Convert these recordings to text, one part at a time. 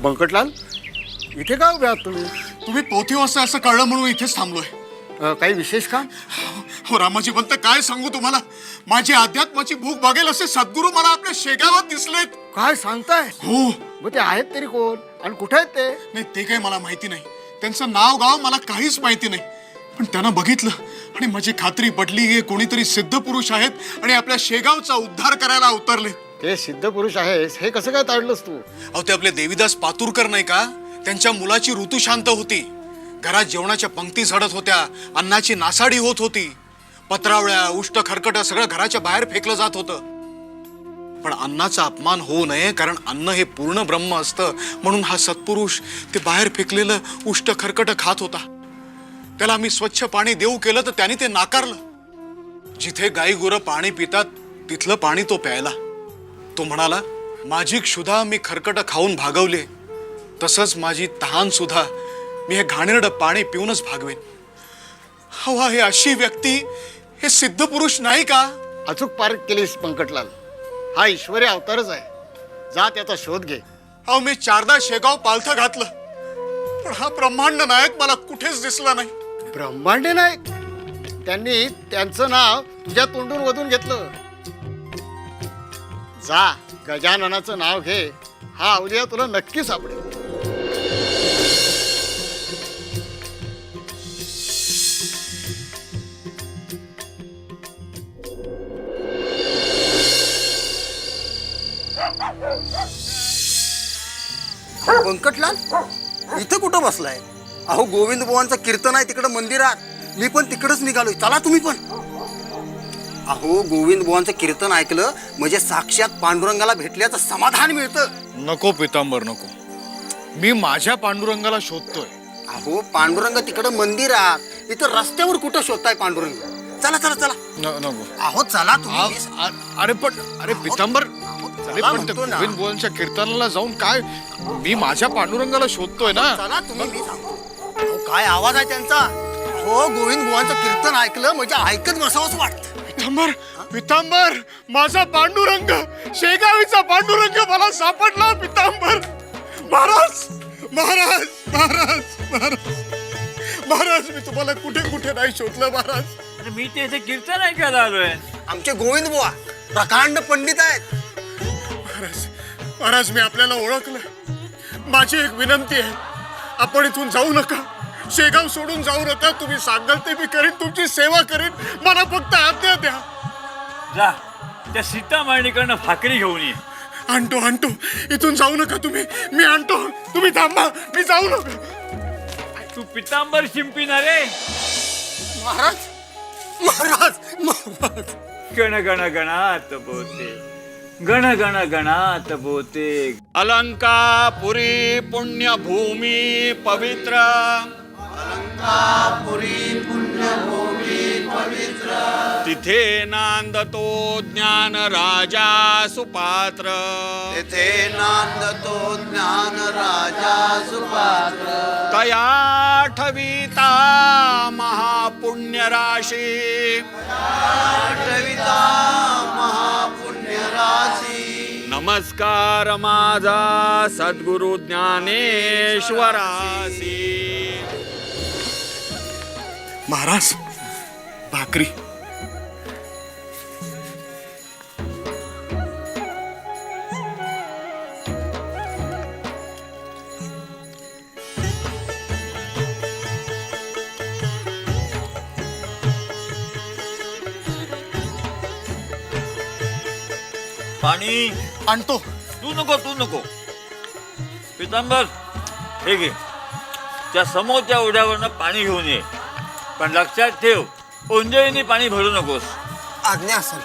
बंकटलाल, इथे का उभे आहात तुम्ही? तुम्ही पोथी वाजता असं कळलं म्हणून इथेच थांबलोय. काही विशेष काम? हो रामाजी पंत, काय सांगू तुम्हाला, माझी अध्यात्माची भूक भागेल असे सद्गुरू मला आपल्या शेगावात दिसलेत. काय सांगताय? हो. मग ते आहेत तरी कोण आणि कुठे आहेत ते? नाही, ते काही मला माहिती नाही. त्यांचं नाव गाव मला काहीच माहिती नाही. पण त्यांना बघितलं आणि माझी खात्री पडली, हे कोणीतरी सिद्ध पुरुष आहेत आणि आपल्या शेगावचा उद्धार करायला अवतरले. ते सिद्ध पुरुष आहेस हे कसं काय ताडलंस तू? अहो, ते आपले देवीदास पातुरकर नाही का, त्यांच्या मुलाची ऋतू शांत होती. घरात जेवणाच्या पंक्ती झडत होत्या, अन्नाची नासाडी होत होती. पत्रावळ्या, उष्ट खरकट सगळं घराच्या बाहेर फेकलं जात होतं. पण अन्नाचा अपमान होऊ नये, कारण अन्न हे पूर्ण ब्रह्म असतं. म्हणून हा सत्पुरुष ते बाहेर फेकलेलं उष्ट खरकट खात होता. त्याला आम्ही स्वच्छ पाणी देऊ केलं तर त्याने ते नाकारलं. जिथे गाई गुरं पाणी पितात तिथलं पाणी तो प्यायला. तो म्हणाला, माझी क्षुधा मी खरकट खाऊन भागवले, तसंच माझी तहान सुद्धा मी हे घाणेरडं पाणी पिऊनच भागवेन. हवा, हे अशी व्यक्ती हे सिद्ध पुरुष नाही का? अचूक पारख केलीस बंकटलाल. हा ईश्वरी अवतारच आहे. जा त्याचा शोध घे. अहो, मी 4दा शेगाव पालथं घातलं, पण हा ब्रह्मांड नायक मला कुठेच दिसला नाही. ब्रह्मांड नायक? त्यांनी त्यांचं नाव तुझ्या तोंडून वधून घेतलं. जा गजाननाचं नाव घे. हा अवलिया तुला नक्की सापडेल. बंकटलाल, इथं कुठं बसलाय? अहो, गोविंद बुवांचं कीर्तन आहे तिकडं मंदिरात. मी पण तिकडच निघालोय, चला तुम्ही पण. अहो, गोविंद बुवांचं कीर्तन ऐकलं म्हणजे साक्षात पांडुरंगाला भेटल्याचं समाधान मिळतं. नको पितांबर, नको. मी माझ्या पांडुरंगाला शोधतोय. अहो, पांडुरंग तिकडं मंदिरात, इथं रस्त्यावर कुठं शोधताय पांडुरंग? चला चला चला. नको. अहो चला तुम्ही. अरे पितांबर, अरे चला पण ते म्हणतो ना. गोविंद बुवांच्या कीर्तनाला जाऊन काय, मी माझ्या पांडुरंगाला शोधतोय ना. चला तुम्ही, मी सांगतो. अहो, काय आवाज आहे त्यांचा. हो, गोविंद बुवांचं कीर्तन ऐकलं म्हणजे ऐकत बसावंच वाटतं. पितांबर, पितांबर, माझा पांडुरंग, शेगावीचा पांडुरंग मला सापडला. पितांबर, महाराज महाराज महाराज महाराज महाराज, मी तुम्हाला कुठे कुठे नाही शोधलं महाराज. मी ते इथे कीर्तन ऐकायला आलोय. आमचे गोविंद बुवा प्रकांड पंडित आहेत. महाराज, महाराज, मी आपल्याला ओळखलं. माझी एक विनंती आहे, आपण इथून जाऊ नका. शेगाव सोडून जाऊ नका. तुम्ही सांगाल ते मी करीन, तुमची सेवा करीन. मला फक्त आज्ञा द्या. जा त्या सीतामाळणीकडनं भाकरी घेऊन ये. आणतो आणतो, इथून जाऊ नका तुम्ही. मी आणतो, तुम्ही थांबा. मी जाऊ नका. तू पितांबर शिंपिना रे. महाराज महाराज महाराज. गण गण गणात बोते, गण गण गणात बोते. अलंकापुरी पुण्यभूमी पवित्र, अलंकापुरी पुण्यभूमी पवित्र. तिथे नांदतो ज्ञान राजा सुपात्र. तेथे नांदतो ज्ञान राजा सुपात्र. तया ठविता महापुण्य राशी. आठविता महापुण्य राशी. नमस्कार माझा सद्गुरु ज्ञानेश्वरासी. महाराज, भाकरी. पाणी आणतो. तू नको. पितांबर, हे घे. त्या समोरच्या ओढ्यावरनं पाणी घेऊन ये. पण लक्षात ठेव, ओंजळीने पाणी भरू नकोस. आज्ञा असेल.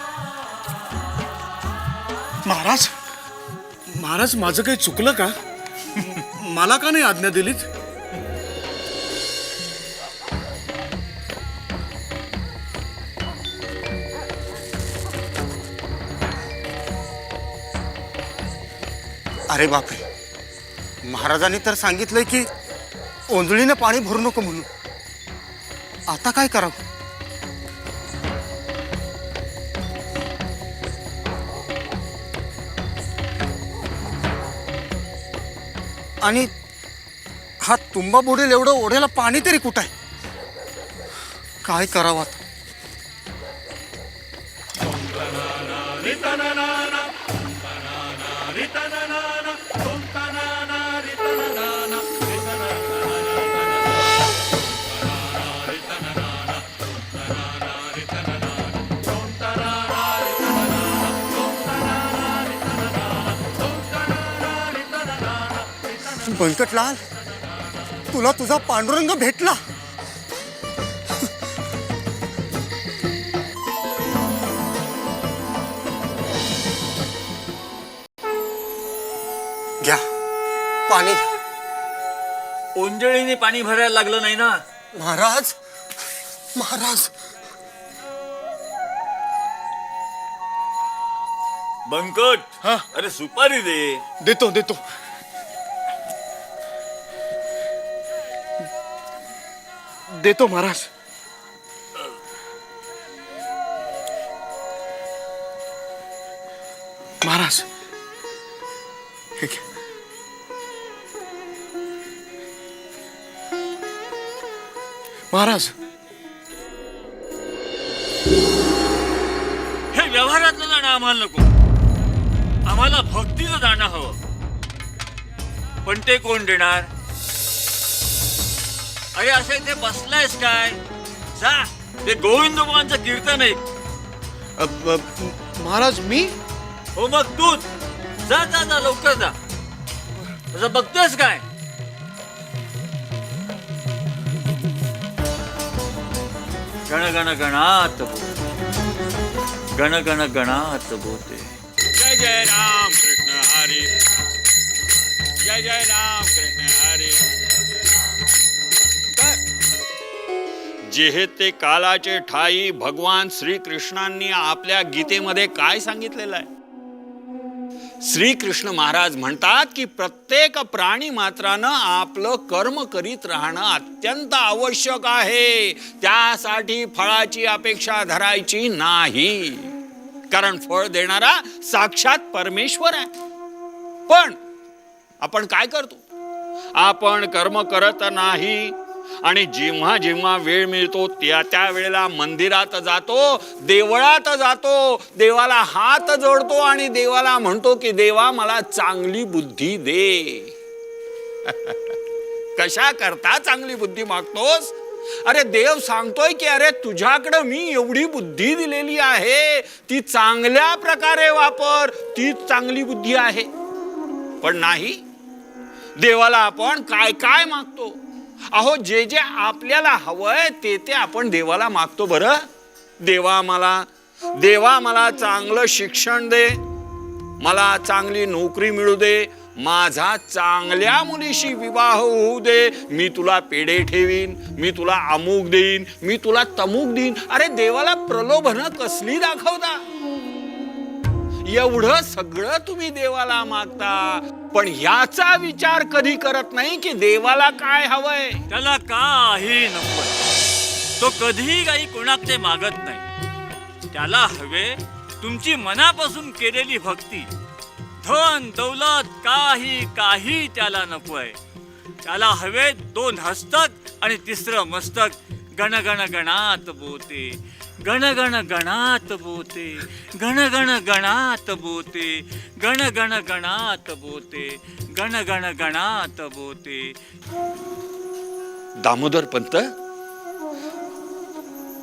महाराज, महाराज, माझं काही चुकलं का? मला का नाही आज्ञा दिलीत? अरे बापरे, महाराजांनी तर सांगितलंय की ओंजळीने पाणी भरू नको म्हणून. आता काय करावं? आणि हा तुंबा बुडेल एवढं ओढ्याला पाणी तरी कुठं आहे? काय करावं आता? व्यंकटलाल, तुला तुझा पांडुरंग भेटला. घ्या पाणी घ्या. ओंजळीने पाणी भरायला लागलं नाही ना? महाराज, महाराज, बंकट, हा? अरे सुपारी दे. देतो देतो. देतो महाराज. महाराज हे घ्या. महाराज, हे व्यवहारातलं जाणं आम्हाला नको. आम्हाला भक्तीचं जाणं हवं. पण ते कोण देणार? अरे असं इथे बसलायस काय? जा, ते गोविंद बुवांचं कीर्तन ऐक. महाराज मी हो मग तूच जा जा जा, लवकर जा. तसं बघतोयस काय? गण गण गणात बोते, गण गण गणात बोते. जय जय राम कृष्ण हरी, जय जय राम कृष्ण हरी. जेहे कालाचे ठाई भगवान श्रीकृष्णांनी आपल्या गीतेमध्ये काय सांगितलेलं आहे? श्रीकृष्ण महाराज म्हणतात की प्रत्येक प्राणी मात्रानं आपलं कर्म करीत राहणं अत्यंत आवश्यक आहे. त्यासाठी फळाची अपेक्षा धरायची नाही, कारण फळ देणारा साक्षात परमेश्वर आहे. पण आपण काय करतो? आपण कर्म करत नाही आणि जेव्हा जेव्हा वेळ मिळतो त्या वेळेला मंदिरात जातो, देवळात जातो, देवाला हात जोडतो आणि देवाला म्हणतो की देवा मला चांगली बुद्धी दे. कशा करता चांगली बुद्धी मागतोस? अरे देव सांगतोय की अरे तुझ्याकडं मी एवढी बुद्धी दिलेली आहे, ती चांगल्या प्रकारे वापर, तीच चांगली बुद्धी आहे. पण नाही, देवाला आपण काय काय मागतो. अहो जे जे आपल्याला हवंय ते आपण देवाला मागतो. बरं, देवा मला चांगलं शिक्षण दे, मला चांगली नोकरी मिळू दे, माझा चांगल्या मुलीशी विवाह होऊ दे, मी तुला पेढे ठेवीन, मी तुला अमुक देईन, मी तुला तमुक देईन. अरे देवाला प्रलोभनं कसली दाखवता? एवढं सगळं तुम्ही देवाला मागता, पण ह्याचा विचार कधी करत नाही की देवाला काय हवंय. त्याला काही नको. तो कधीही काही कोणाकडे मागत नाही. त्याला हवे तुमची मनापासून केलेली भक्ती. धन दौलत काही काही त्याला नकोय. त्याला हवे 2 हस्तक आणि 3रं मस्तक. गण गण गणात बोते, गण गण गणात बोते, गण गण गणात बोते, गण गण गणात बोते, गण गण गणात बोते. दामोदर पंत,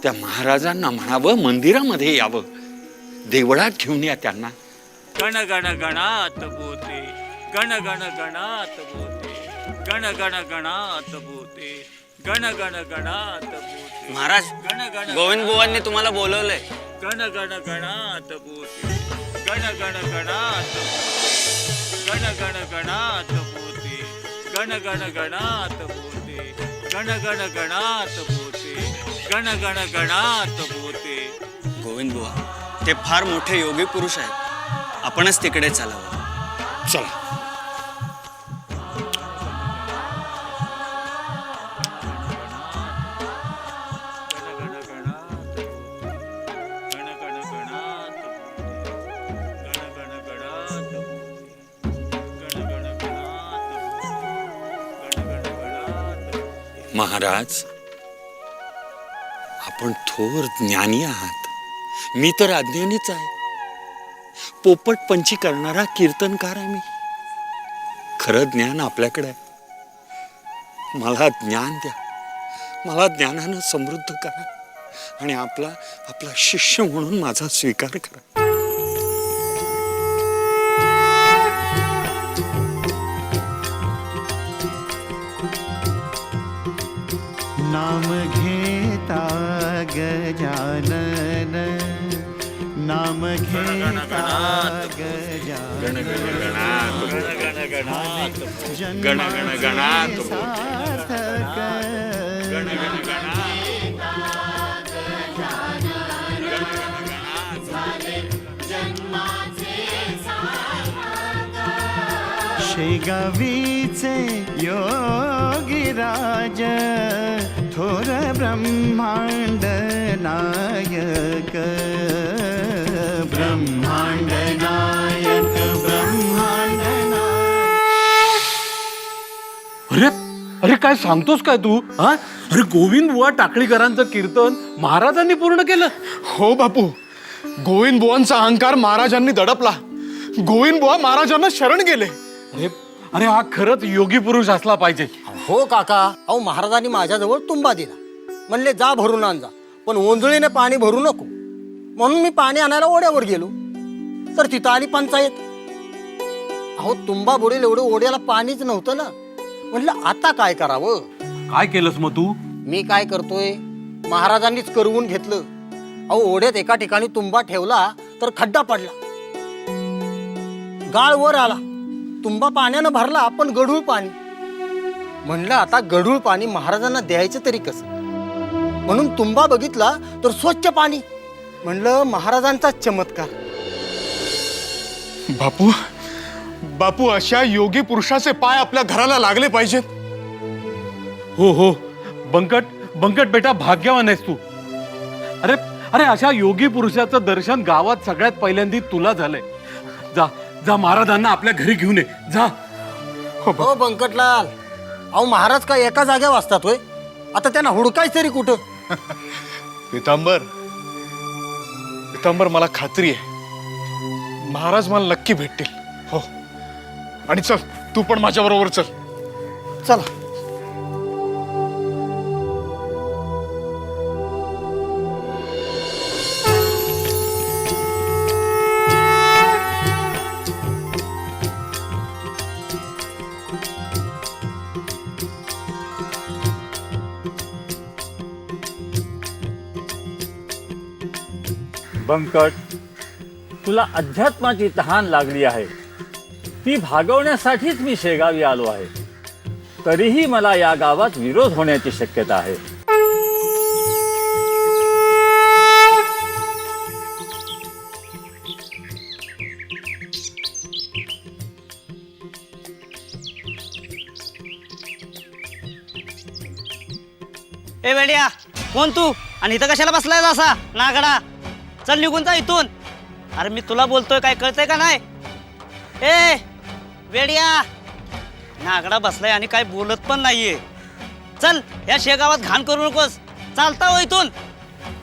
त्या महाराजांना म्हणावं मंदिरामध्ये यावं, देवळात घेऊन या त्यांना. गण गण गणात बोते, गण गण गणात बोते, गण गण गणात बोते, गण गण गणात बोते. महाराज, गण गण गोविंद बुवांनी तुम्हाला बोलवलंय. गण गण गणात बोते, गण गण गणात बोते, गण गण गणात बोते, गण गण गणात बोते, गण गण गणात बोते, गण गण गणात बोते. गोविंद बुवा ते फार मोठे योगी पुरुष आहेत. आपणच तिकडे चालावं. चला. महाराज, आपण थोर ज्ञानी आहात. मी तर अज्ञानीच आहे. पोपट पंची करणारा कीर्तनकार आहे मी. खरं ज्ञान आपल्याकडे आहे. मला ज्ञान द्या. मला ज्ञानानं समृद्ध करा आणि आपला शिष्य म्हणून माझा स्वीकार करा. नाम घेता गजानन, नाम घेता गजानन, जन्माचे सार्थक, शेगावीचे योगीराज, थोर ब्रह्मांड नायक, ब्रह्मांड नायक, ब्रह्मांड नायक. अरे अरे काय सांगतोस काय तू? हा, अरे गोविंद बुवा टाकळीकरांचं कीर्तन महाराजांनी पूर्ण केलं. हो बापू, गोविंद बुवांचा अहंकार महाराजांनी दडपला. गोविंद बुवा महाराजांना शरण गेले. अरे अरे हा खरंच योगी पुरुष असला पाहिजे. हो काका, अहो महाराजांनी माझ्याजवळ तुंबा दिला. म्हणले जा भरून आण जा, पण ओंजळीने पाणी भरू नको. म्हणून मी पाणी आणायला ओढ्यावर गेलो, तर तिथं आली पंचायत. अहो तुंबा बुडेल एवढं ओढ्याला पाणीच नव्हतं ना. म्हणलं आता काय करावं? काय केलंस मग तू? मी काय करतोय, महाराजांनीच करवून घेतलं. अहो ओढ्यात एका ठिकाणी तुंबा ठेवला तर खड्डा पडला, गाळ वर आला, तुंबा पाण्यानं भरला पण गढूळ पाणी. म्हणलं आता गढूळ पाणी महाराजांना द्यायचं तरी कसं? म्हणून तुंबा बघितला तर स्वच्छ पाणी. म्हणलं महाराजांचा चमत्कार. बापू, बापू अशा योगी पुरुषाचे पाय आपल्या घराला लागले पाहिजेत. हो हो, बंकट बेटा भाग्यवान आहेस तू. अरे अरे अशा योगी पुरुषाचं दर्शन गावात सगळ्यात पहिल्यांदा तुला झालंय. जा जा, महाराजांना आपल्या घरी घेऊन ये जा. हो बंकटलाल, अहो महाराज काय एका जागेवर असतात होय? आता त्यांना हुडकायच तरी कुठं? पितांबर, मला खात्री आहे महाराज मला नक्की भेटतील. हो, आणि चल तू पण माझ्या बरोबर चल. चला. बंकट, तुला अध्यात्माची तहान लागली आहे. ती भागवण्यासाठीच मी शेगावी आलो आहे. तरीही मला या गावात विरोध होण्याची शक्यता आहे. ए वेड्या, कोण तू? आणि इथं कशाला बसलाय असा नागडा? चल निघून जा इथून. अरे मी तुला बोलतोय, काय कळतंय का नाही? ए वेड्या, नागडा बसलाय आणि काय बोलत पण नाहीये. चल, या शेगावात घाण करू नकोस. चालता हो इथून.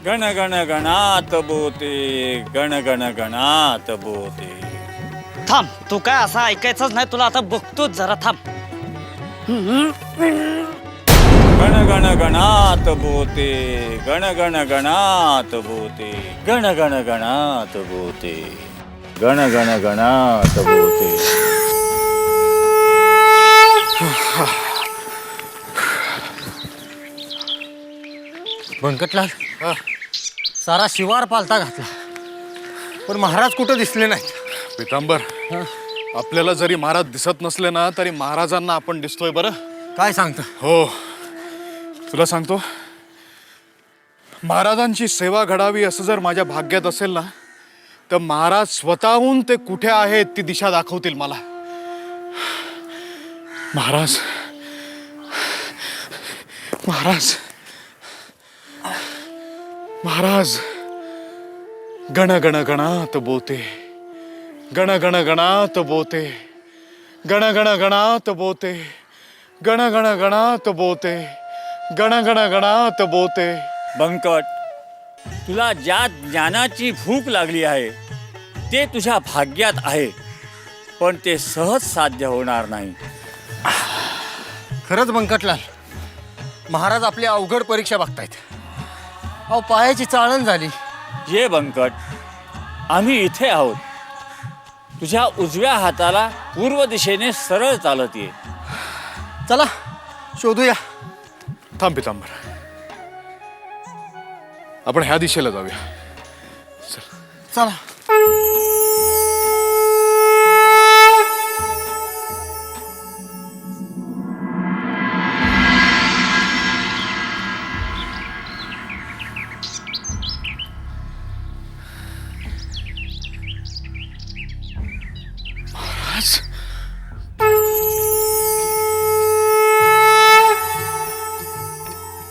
गण गण गणात बोते, गण गण गणात बोते. थांब, तू काय असं ऐकायचंच नाही. तुला आता बघतोच, जरा थांब. गण गण गणात बोते, गण गण गणात बोते, गण गण गणात बोते, गण गण गणात बोते. बंकटलाल, सारा शिवार पालता घातला, पण महाराज कुठं दिसले नाहीत. पितांबर, आपल्याला जरी महाराज दिसत नसले ना तरी महाराजांना आपण दिसतोय. बरं काय सांगता? हो, तुला सांगतो, महाराजांची सेवा घडावी असं जर माझ्या भाग्यात असेल ना तर महाराज स्वतःहून ते कुठे आहेत ती दिशा दाखवतील मला. महाराज, महाराज, महाराज. गण गण गणात बोते, गण गण गणात बोते, गण गण गणात बोते, गण गण गणात बोते, गणा गणा गणात बोते. बंकट, तुला ज्या ज्ञानाची भूक लागली आहे ते तुझ्या भाग्यात आहे, पण ते सहज साध्य होणार नाही. खरंच बंकटलाल, महाराज आपली अवघड परीक्षा बघतायत. अहो पायाची चाळण झाली. ये बंकट, आम्ही इथे आहोत. तुझ्या उजव्या हाताला पूर्व दिशेने सरळ चालत ये. चला शोधूया. थांब पितांबर, आपण ह्या दिशेला जाऊया. चला.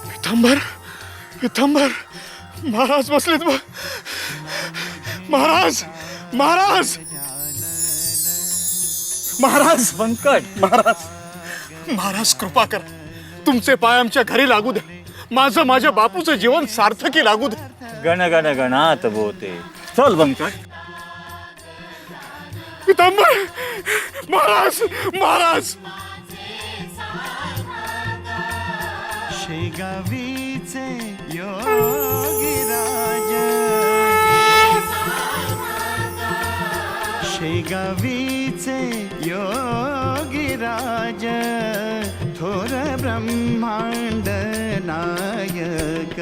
पितांबर, पितांबर, महाराज बसलेत बघ. महाराज, महाराज, महाराज, बंकट, महाराज, महाराज कृपा करा. तुमचे पाय आमच्या घरी लागू द्या. माझं माझ्या बापूचं जीवन सार्थकी लागू द्या. गण गण गणात बोते. चल बंकट. पितांबर, महाराज, महाराज. शेगावीचे योगीराज, शेगावीचे योगीराज, थोर ब्रह्मांड नायक,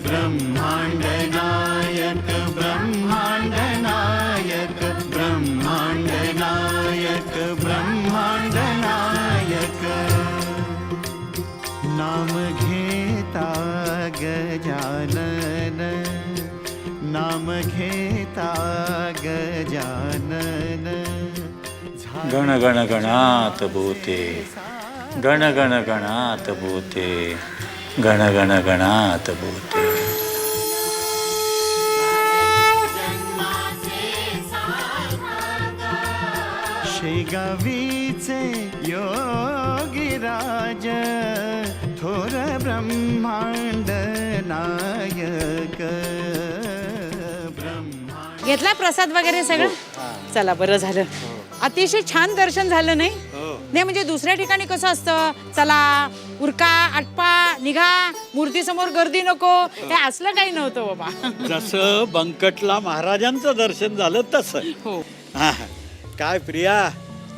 ब्रह्मांड नायक, ब्रह्मांड नायक, ब्रह्मांड नायक, ब्रह्मांड नायक. नाम घेता गजानन, नाम घेता गजानन. गण गण गणात बोते, गण गण गणात बोते, गण गण गणात बोते. शेगावीचे योगीराज, थोर ब्रह्मांड नायक, घेतला प्रसाद वगैरे सगळं. चला बरं झालं, अतिशय छान दर्शन झालं नाही. नाही म्हणजे दुसऱ्या ठिकाणी कसं असतं, चला उरका आटपा निघा, मूर्तीसमोर गर्दी नको, हे असलं काही नव्हतं बाबा. जसं बंकटला महाराजांचं दर्शन झालं तसं. हो. हा. काय प्रिया,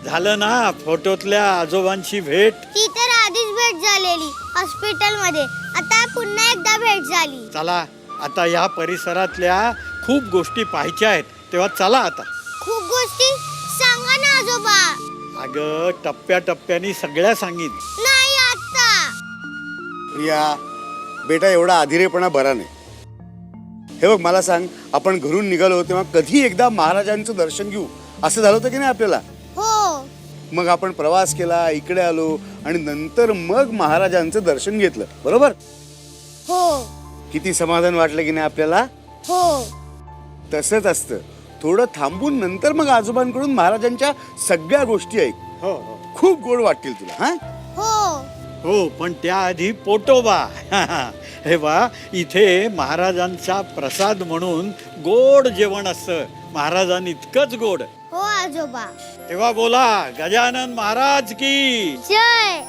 झालं ना फोटोतल्या आजोबांची भेट? ती तर आधीच भेट झालेली हॉस्पिटलमध्ये, आता पुन्हा एकदा भेट झाली. चला आता या परिसरातल्या खूप गोष्टी पाहायच्या आहेत, तेव्हा चला आता. खूप गोष्टी सांगा ना आजोबा. अगं टप्प्याटप्प्याने सगळ्या सांगीन. नाही आता. प्रिया बेटा, एवढा अधीरेपणा बरा नाही. हे बघ मला सांग, आपण घरून निघालो तेव्हा कधी एकदा महाराजांचं दर्शन घेऊ असं झालं होतं की नाही आपल्याला? हो. मग आपण प्रवास केला, इकडे आलो आणि नंतर मग महाराजांचं दर्शन घेतलं, बरोबर? हो. किती समाधान वाटलं की नाही आपल्याला? हो. तसंच असतं, थोडं थांबून नंतर मग आजोबांकडून महाराजांच्या सगळ्या गोष्टी ऐक. खूप गोड वाटतील तुला. हा हो. हो, पण त्याआधी पोटोबा. हे बा, इथे महाराजांचा प्रसाद म्हणून गोड जेवण असतं, महाराजांनी इतकंच गोड. हो आजोबा. तेव्हा बोला, गजानन महाराज की जय.